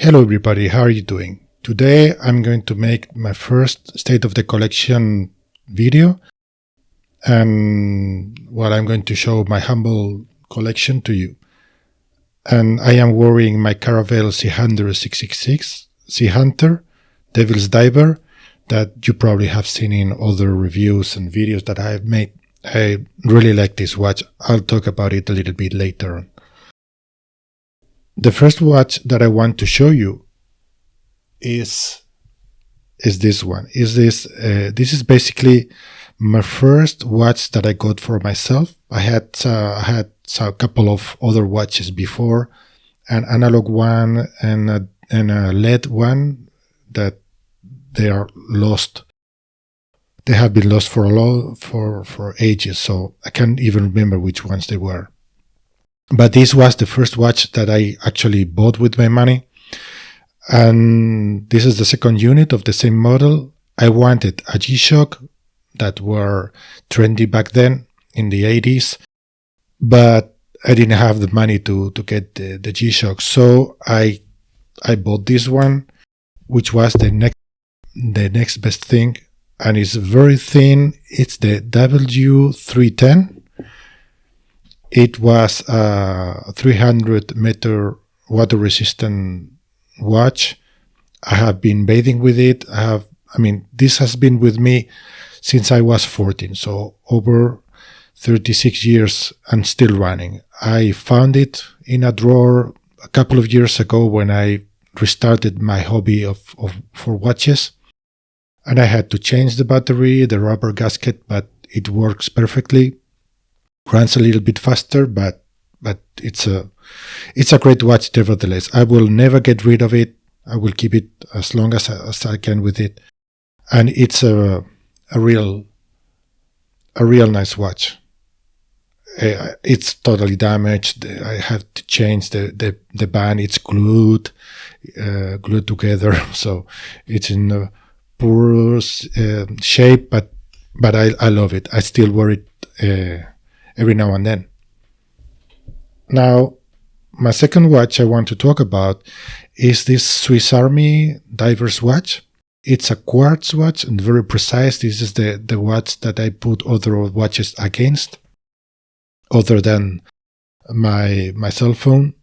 Hello everybody, how are you doing? Today I'm going to make my first state of the collection video, and I'm going to show my humble collection to you. And I am wearing my Caravelle SKX009 Sea Hunter Devils Diver that you probably have seen in other reviews and videos that I have made. I really like this watch. I'll talk about it a little bit later on. The first watch that I want to show you is this one. This is basically my first watch that I got for myself. I had a couple of other watches before, an analog one and a LED one that they are lost. They have been lost for ages, so I can't even remember which ones they were. But this was the first watch that I actually bought with my money. And this is the second unit of the same model. I wanted a G-Shock that were trendy back then in the 80s, but I didn't have the money to get the G-Shock. So I bought this one, which was the next best thing. And it's very thin. It's the W310. It was a 300-meter water-resistant watch. I have been bathing with it. This has been with me since I was 14, so over 36 years and still running. I found it in a drawer a couple of years ago when I restarted my hobby for watches, and I had to change the battery, the rubber gasket, but it works perfectly. Runs a little bit faster, but it's a great watch nevertheless. I will never get rid of it. I will keep it as long as I can with it, and it's a real nice watch. It's totally damaged. I have to change the band. It's glued together, so it's in a poor shape. But I love it. I still wear it every now and then. Now, my second watch I want to talk about is this Swiss Army Diver's watch. It's a quartz watch and very precise. This is the watch that I put other watches against, other than my cell phone.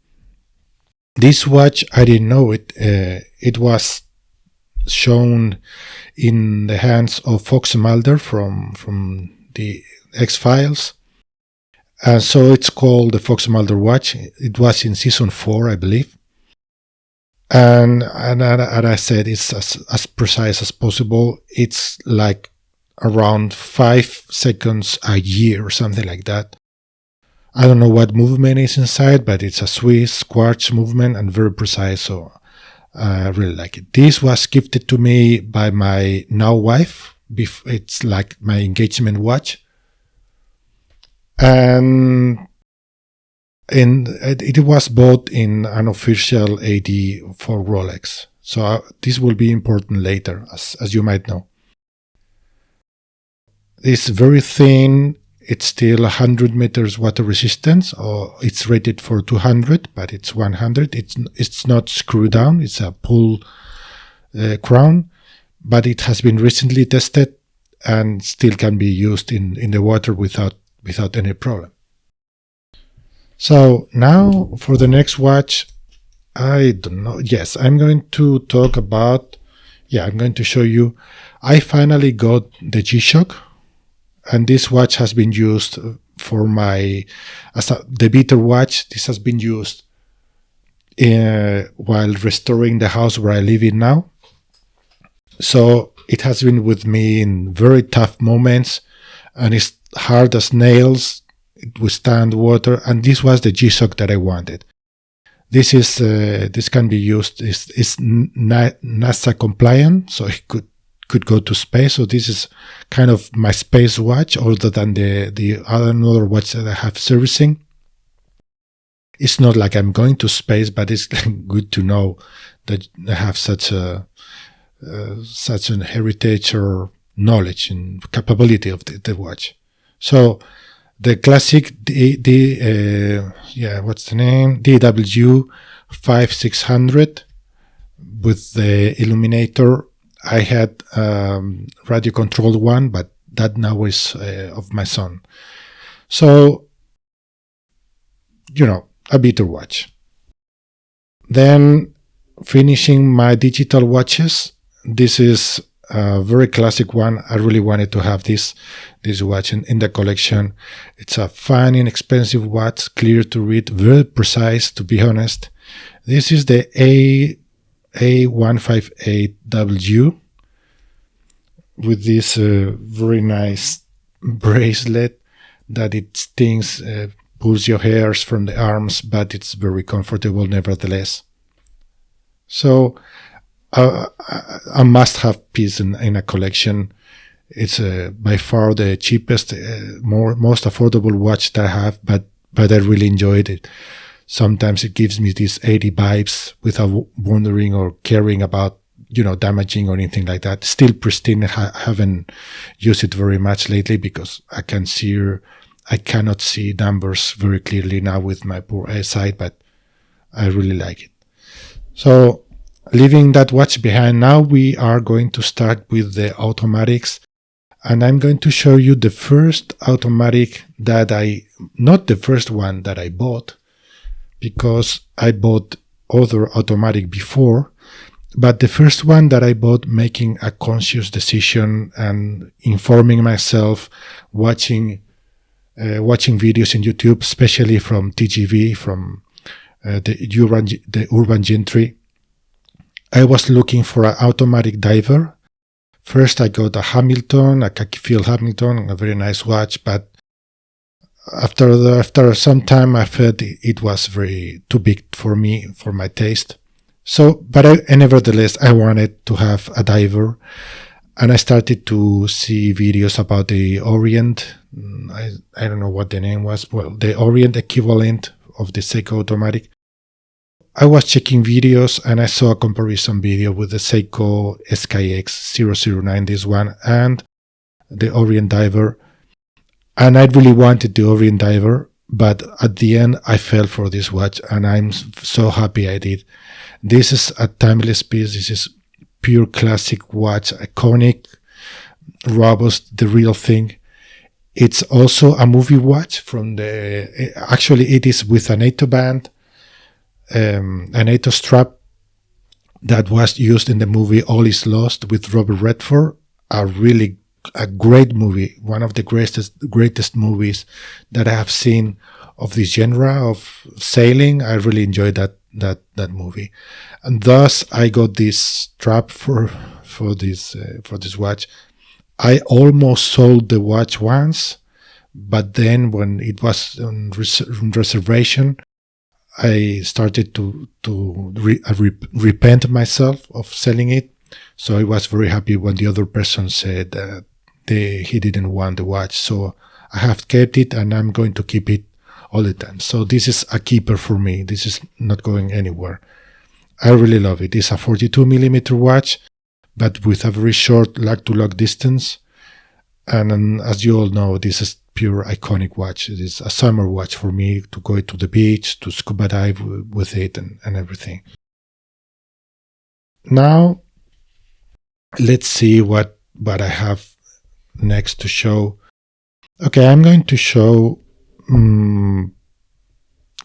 This watch, I didn't know it. It was shown in the hands of Fox Mulder from the X-Files. So it's called the Fox Mulder watch. It was in season 4, I believe. And I said it's as precise as possible. It's like around 5 seconds a year or something like that. I don't know what movement is inside, but it's a Swiss quartz movement and very precise, so I really like it. This was gifted to me by my now wife. It's like my engagement watch. And it was bought in an official AD for Rolex. So this will be important later, as you might know. It's very thin. It's still 100 meters water resistance, or it's rated for 200, but it's 100. It's not screw down. It's a pull crown, but it has been recently tested and still can be used in the water without any problem. So now for the next watch, I don't know. Yes, I'm going to talk about, I'm going to show you. I finally got the G-Shock, and this watch has been used for the beater watch. This has been used while restoring the house where I live in now. So it has been with me in very tough moments, and it's hard as nails. It withstand water, and this was the G-Shock that I wanted. This can be used. It's NASA compliant, so it could go to space. So this is kind of my space watch, other than the other watch that I have servicing. It's not like I'm going to space, but it's good to know that I have such an heritage or knowledge and capability of the watch. So the classic what's the name? DW 5600 with the illuminator. I had radio controlled one, but that now is of my son. So, a better watch. Then finishing my digital watches. This is a very classic one. I really wanted to have this watch in the collection. It's a fun, inexpensive watch, clear to read, very precise, to be honest. This is the A158W with this very nice bracelet that it stings, pulls your hairs from the arms, but it's very comfortable nevertheless. So a must-have piece in a collection. It's by far the cheapest, most affordable watch that I have, but I really enjoyed it. Sometimes it gives me these 80 vibes without wondering or caring about, damaging or anything like that. Still pristine. I haven't used it very much lately because I cannot see numbers very clearly now with my poor eyesight, but I really like it. So leaving that watch behind, now we are going to start with the automatics, and I'm going to show you the first automatic not the first one that I bought, because I bought other automatic before, but the first one that I bought, making a conscious decision and informing myself, watching videos in YouTube, especially from TGV, from the Urban Gentry. I was looking for an automatic diver. First, I got a khaki field Hamilton, a very nice watch, but after some time, I felt it was too big for me, for my taste. So, but nevertheless, I wanted to have a diver, and I started to see videos about the Orient. I don't know what the name was. Well, the Orient equivalent of the Seiko automatic. I was checking videos and I saw a comparison video with the Seiko SKX009, this one, and the Orient Diver. And I really wanted the Orient Diver, but at the end I fell for this watch, and I'm so happy I did. This is a timeless piece. This is pure classic watch, iconic, robust, the real thing. It's also a movie watch actually it is with an NATO band, an NATO strap that was used in the movie All Is Lost with Robert Redford. A great movie, one of the greatest movies that I have seen of this genre of sailing. I really enjoyed that movie, and thus I got this strap for this watch. I almost sold the watch once, but then when it was on reservation, I started to repent myself of selling it. So I was very happy when the other person said that he didn't want the watch. So I have kept it, and I'm going to keep it all the time. So this is a keeper for me. This is not going anywhere. I really love it. It's a 42mm watch, but with a very short lug-to-lug distance. And as you all know, this is pure iconic watch. It is a summer watch for me, to go to the beach, to scuba dive with it and everything. Now, let's see what I have next to show. Okay, I'm going to show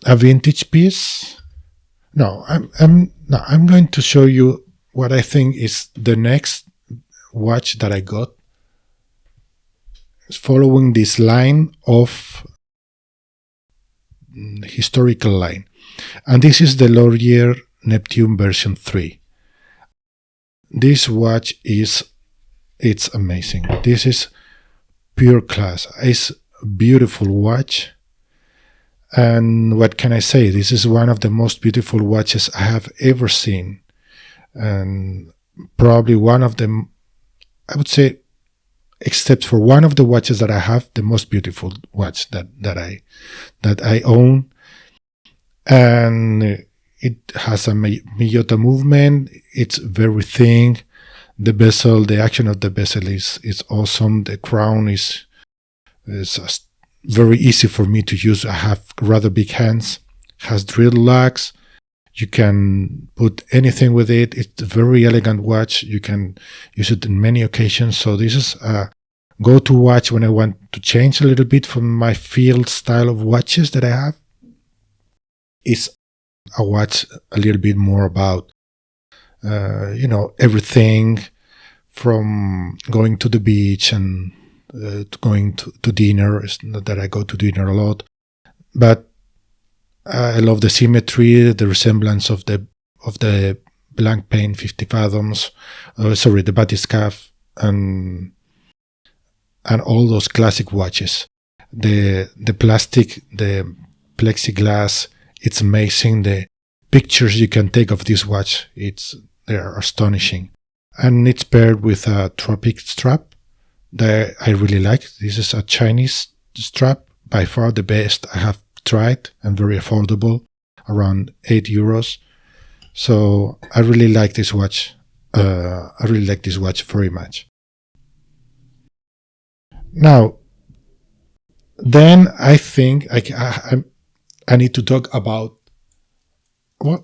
a vintage piece. I'm going to show you what I think is the next watch that I got, following this line of historical line, and this is the Laurier Neptune version 3. This watch it's amazing. This is pure class. It's a beautiful watch, and what can I say? This is one of the most beautiful watches I have ever seen, and probably one of them, I would say, except for one of the watches that I have, the most beautiful watch that I own. And it has a Miyota movement. It's very thin. The bezel, the action of the bezel is awesome. The crown is very easy for me to use. I have rather big hands. Has drill lugs. You can put anything with it. It's a very elegant watch. You can use it in many occasions. So this is a go-to watch when I want to change a little bit from my field style of watches that I have. It's a watch a little bit more about, everything from going to the beach and going to dinner. It's not that I go to dinner a lot, but I love the symmetry, the resemblance of the blank pane 50 fathoms, the bathyscaphe, and all those classic watches. The plastic, the plexiglass, it's amazing. The pictures you can take of this watch, they're astonishing. And it's paired with a tropic strap that I really like. This is a Chinese strap, by far the best I have tried, and very affordable, around €8. So I really like this watch. Very much. Now, then I think I need to talk about the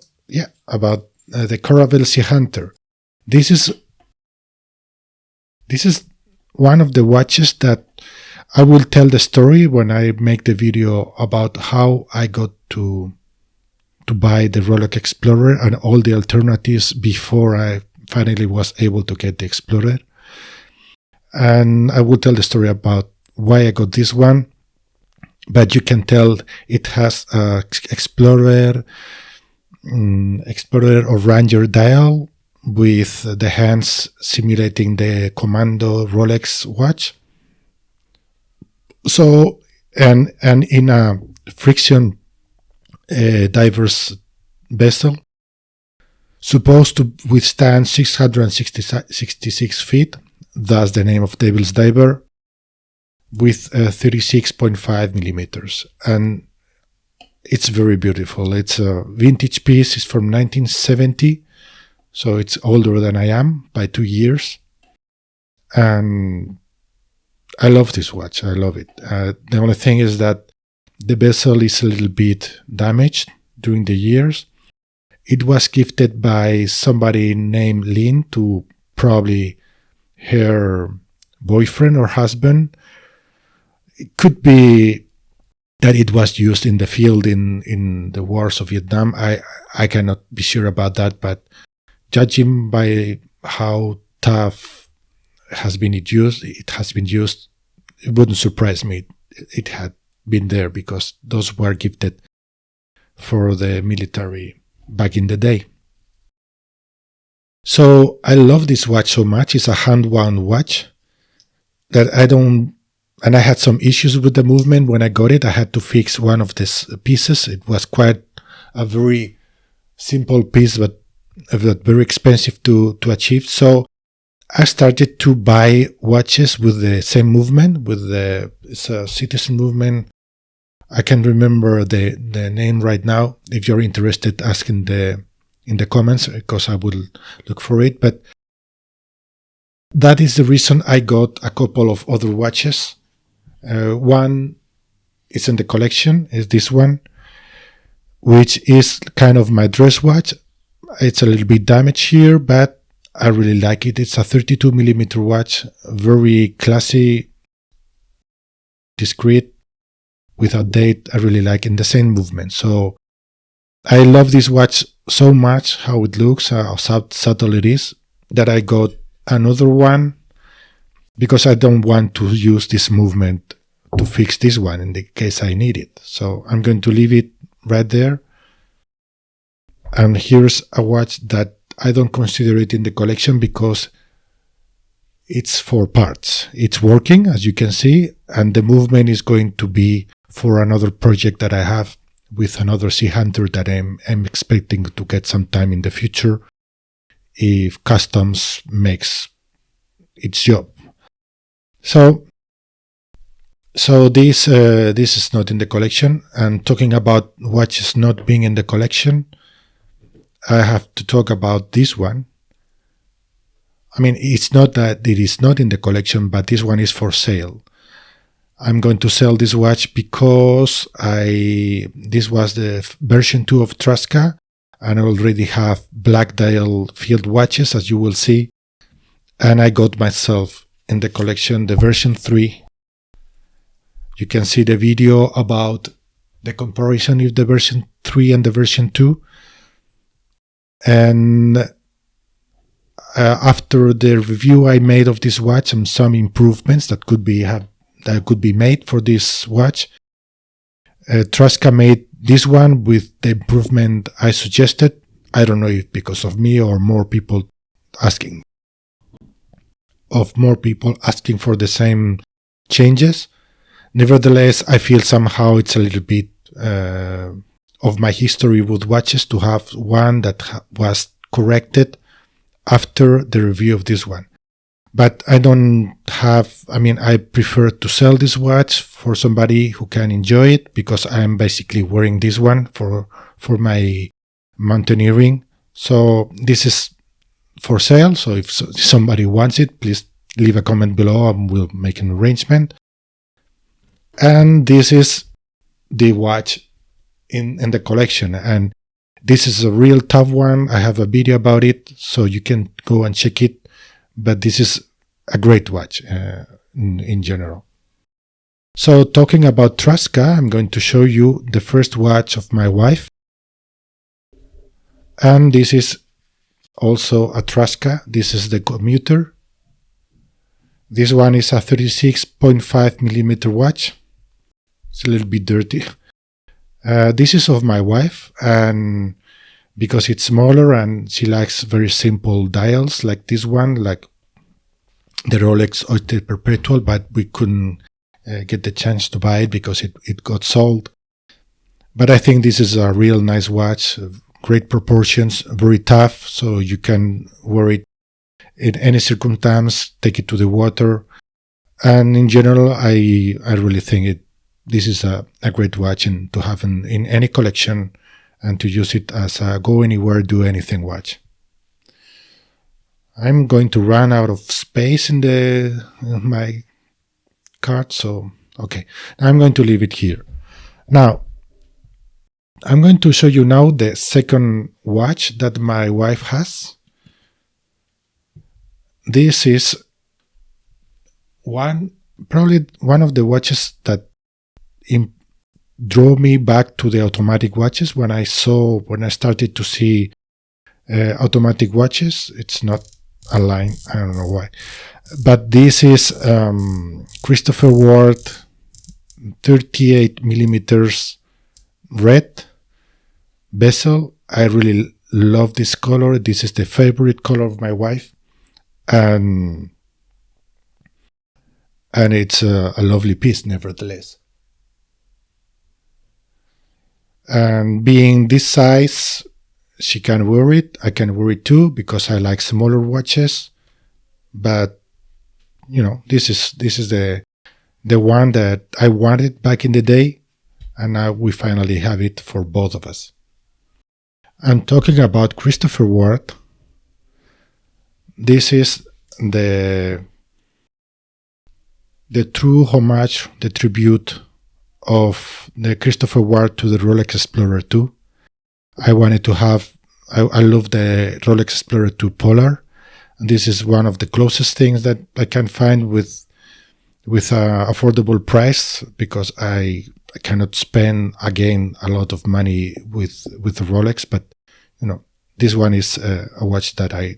Caravelle Sea Hunter. This is one of the watches that I will tell the story when I make the video about how I got to buy the Rolex Explorer and all the alternatives before I finally was able to get the Explorer. And I will tell the story about why I got this one. But you can tell it has a Explorer or Ranger dial with the hands simulating the Commando Rolex watch. So, and in a friction diver's bezel, supposed to withstand 666 feet, thus the name of Devils Diver, with 36.5 millimeters. And it's very beautiful. It's a vintage piece. It's from 1970, so it's older than I am by 2 years. And I love this watch. I love it. The only thing is that the bezel is a little bit damaged during the years. It was gifted by somebody named Lynn to probably her boyfriend or husband. It could be that it was used in the field in the wars of Vietnam. I cannot be sure about that, but judging by how tough it has been used, it wouldn't surprise me. It had been there because those were gifted for the military back in the day. So I love this watch so much. It's a hand-wound watch that and I had some issues with the movement when I got it. I had to fix one of these pieces. It was quite a very simple piece, but very expensive to achieve. So I started to buy watches with the same movement, it's a Citizen movement. I can't remember the name right now. If you're interested, ask in the comments, because I will look for it. But that is the reason I got a couple of other watches. One is in the collection, is this one, which is kind of my dress watch. It's a little bit damaged here, but I really like it. It's a 32 millimeter watch, very classy, discreet, without date. I really like it in the same movement. So I love this watch so much, how it looks, how subtle it is, that I got another one because I don't want to use this movement to fix this one in the case I need it. So I'm going to leave it right there. And here's a watch that I don't consider it in the collection because it's 4 parts. It's working, as you can see, and the movement is going to be for another project that I have with another Sea Hunter that I'm expecting to get sometime in the future if customs makes its job. So this is not in the collection. And talking about watches not being in the collection, I have to talk about this one. I mean, it's not that it is not in the collection, but this one is for sale. I'm going to sell this watch because this was the version 2 of Traska. and I already have black dial field watches, as you will see. And I got myself in the collection the version 3. You can see the video about the comparison of the version 3 and the version 2. And after the review I made of this watch and some improvements that could be made for this watch, Traska made this one with the improvement I suggested. I don't know if because of me or more people asking for the same changes. Nevertheless, I feel somehow it's a little bit of my history with watches to have one that was corrected after the review of this one. But I prefer to sell this watch for somebody who can enjoy it, because I'm basically wearing this one for my mountaineering. So this is for sale. So if somebody wants it, please leave a comment below and we'll make an arrangement. And this is the watch in the collection. And this is a real tough one. I have a video about it, so you can go and check it. But this is a great watch in general. So talking about Traska, I'm going to show you the first watch of my wife. And this is also a Traska. This is the commuter. This one is a 36.5 millimeter watch. It's a little bit dirty. This is of my wife, and because it's smaller and she likes very simple dials like this one, like the Rolex Oyster Perpetual, but we couldn't get the chance to buy it because it got sold. But I think this is a real nice watch, great proportions, very tough, so you can wear it in any circumstance, take it to the water. And in general, I really think this is a great watch to have in any collection and to use it as a go anywhere, do anything watch. I'm going to run out of space in my card, so okay. I'm going to leave it here. Now, I'm going to show you now the second watch that my wife has. This is probably one of the watches that drove me back to the automatic watches when I started to see automatic watches. It's not a line, I don't know why, but this is Christopher Ward 38 millimeters red bezel. I really love this color. This is the favorite color of my wife, and it's a lovely piece nevertheless. And being this size, she can wear it. I can wear it too because I like smaller watches. But this is the one that I wanted back in the day, and now we finally have it for both of us. I'm talking about Christopher Ward. This is the true homage, the tribute of the Christopher Ward to the Rolex Explorer 2. I wanted to have, I love the Rolex Explorer 2 Polar. And this is one of the closest things that I can find with an affordable price, because I cannot spend again a lot of money with the Rolex. But this one is a watch that I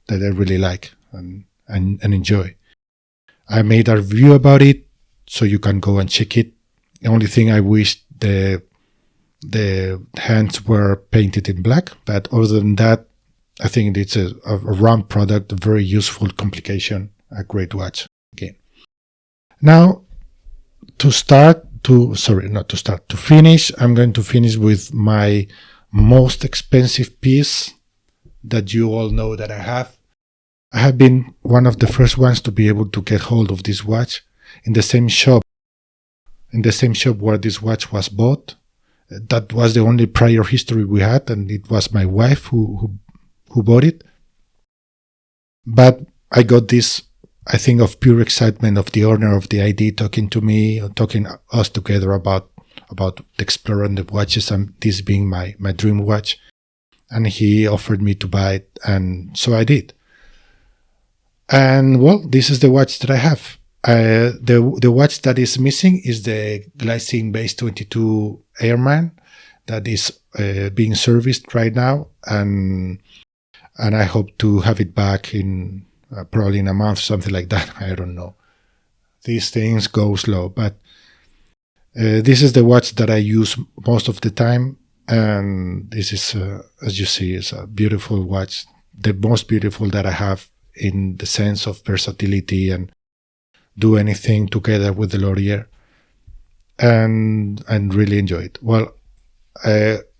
really like and enjoy. I made a review about it, so you can go and check it. The only thing I wish the hands were painted in black, but other than that, I think it's a round product, a very useful complication, a great watch again. Now, to finish, I'm going to finish with my most expensive piece that you all know that I have. I have been one of the first ones to be able to get hold of this watch in the same shop where this watch was bought. That was the only prior history we had, and it was my wife who bought it. But I got this, I think, of pure excitement of the owner of the ID talking to me, talking us together about the Explorer and the watches, and this being my dream watch. and he offered me to buy it, and so I did. And well, this is the watch that I have. The watch that is missing is the Glycine Base 22 Airman that is being serviced right now, and I hope to have it back in probably in a month, something like that. I don't know. These things go slow, but this is the watch that I use most of the time, and this is, as you see, is a beautiful watch, the most beautiful that I have in the sense of versatility and do anything together with the Laurier, and really enjoy it. Well,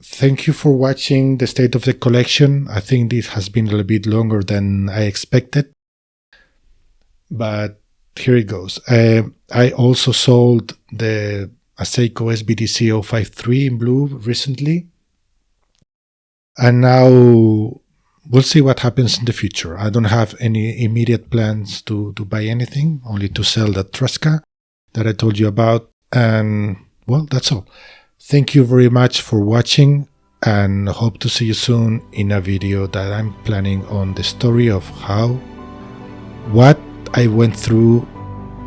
thank you for watching the state of the collection. I think this has been a little bit longer than I expected, but here it goes. I also sold a Seiko SBDC 053 in blue recently, and now we'll see what happens in the future. I don't have any immediate plans to buy anything, only to sell that Traska that I told you about, and well, that's all. Thank you very much for watching, and hope to see you soon in a video that I'm planning on the story of what I went through,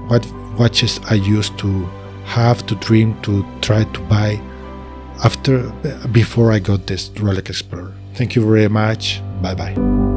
what watches I used to have, to dream, to try to buy before I got this Rolex Explorer. Thank you very much. Bye bye.